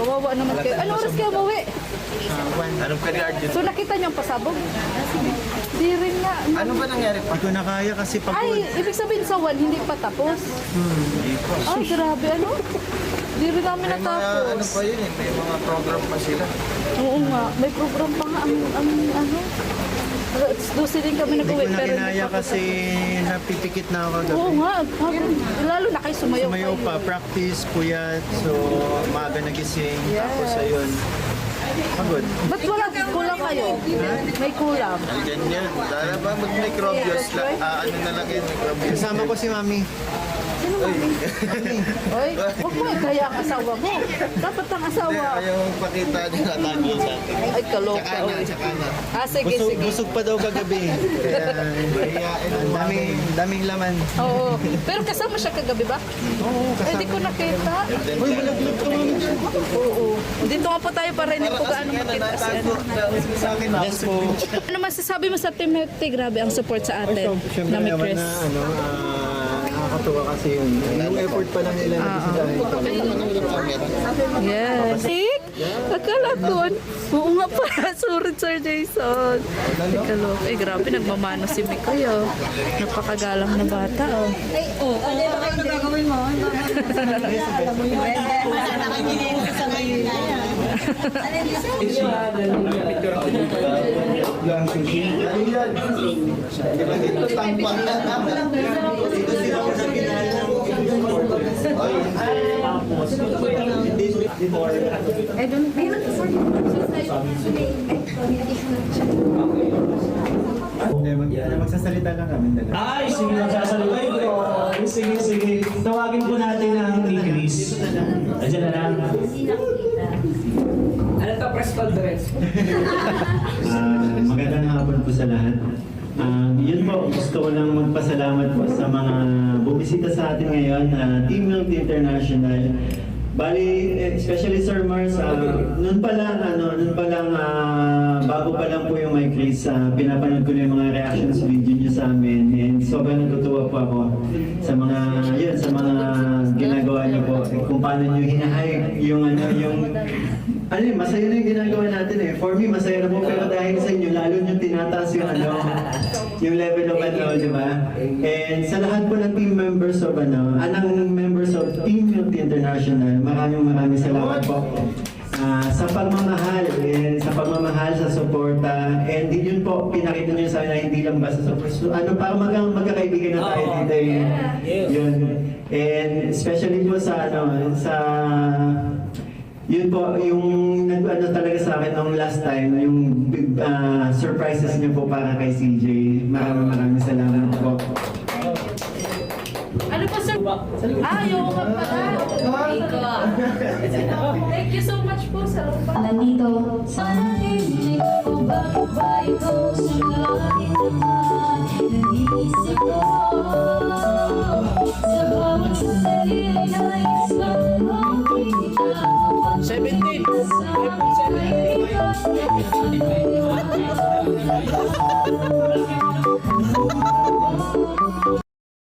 Kawawa naman kayo. Ano oras kayo umuwi? Anong career dito? So nakita niyo ang pasabog? Di rin nga. Ano ba nangyari pa? Hindi ko na kaya kasi pag... Ay, ibig sabihin sa 1, hindi pa tapos. Ay, grabe, ano? Di rin namin May mga ano natapos. pa yun eh, may mga program pa sila. Oo nga, may program pa nga ang ano. Dosi din kami Hindi ko nag-uwi, na pero kinaya pa kasi napipikit na ako Oo kagabi. nga, lalo na kayo sumayaw. Sumayaw kayo. pa, practice, puyat. So, maaga nagising. Tapos ayun. Pagod. Ba't wala kulang kayo? May kulang. Ganyan. Sana ba mag-microbios lang? Ano na lang yun, microbios. Kasama ko si Mami. Oy, huwag mo kaya ang asawa mo. Dapat ang Hindi, asawa. ayaw pakita niya natanggal sa akin. Ay, kaloka. Tsaka na, oy. tsaka na. Sige, Busog, sige. busog pa daw kagabi. Kaya, Mahihain ang daming laman. Oo. Pero kasama siya kagabi ba? Oo, Ay, di ko nakita. Uy, malaglag ka Mami. Oo. Dito nga po tayo para hindi po gaano Kasi makita si ano. natago sa akin. Yes po. Ano masasabi mo sa Team Hecti? Grabe ang support sa atin. Siyempre Na may naman Chris. na, nakakatuwa kasi yung effort pa lang nila na Yes. Tik? Akala ko. Oo nga pala. Sorry, Sir Jason. Ikaloka. Eh, grabe. Nagmamano si Mikoy, oh. Napakagalang na bata, oh. Ano gagawin mo? Alam mo yun. I don't feel Magsasalita lang kami dalawa. Ay, sige, magsasalita ko. Sige, sige. Tawagin po natin ang ni Chris. Ayan na lang. Ano to, press conference? Magandang hapon po sa lahat. Yun po, gusto ko lang magpasalamat po sa mga bumisita sa atin ngayon, Team Milk International. Bali, especially Sir Mars, noon pa lang, bago pa lang po yung My Chris, pinapanood ko na yung mga reactions video niyo sa amin, and sobrang natutuwa po ako sa mga ginagawa niyo po, kung paano niyo hinahype yung masaya na yung ginagawa natin eh. For me, masaya na po, pero dahil sa inyo, lalo nyo tinataas yung yung level of di ba? And sa lahat po ng team members of members of Team Milk International, maraming salamat po. Sa pagmamahal, sa suporta, and din yun po, pinakita nyo sa akin hindi lang basta sa para magkakaibigan na tayo dito yun. And especially po yun po, yung nag-ano talaga sa akin nung last time, yung surprises niyo po para kay CJ. Maraming salamat po. Ano po, sir? Yung nga pala. Thank you so much po, sir. Nandito sa narinig ko, bakit ba ikaw sulahin naman? Nag-iisip ko sa bawat sandali na isang makikita. 17. Sa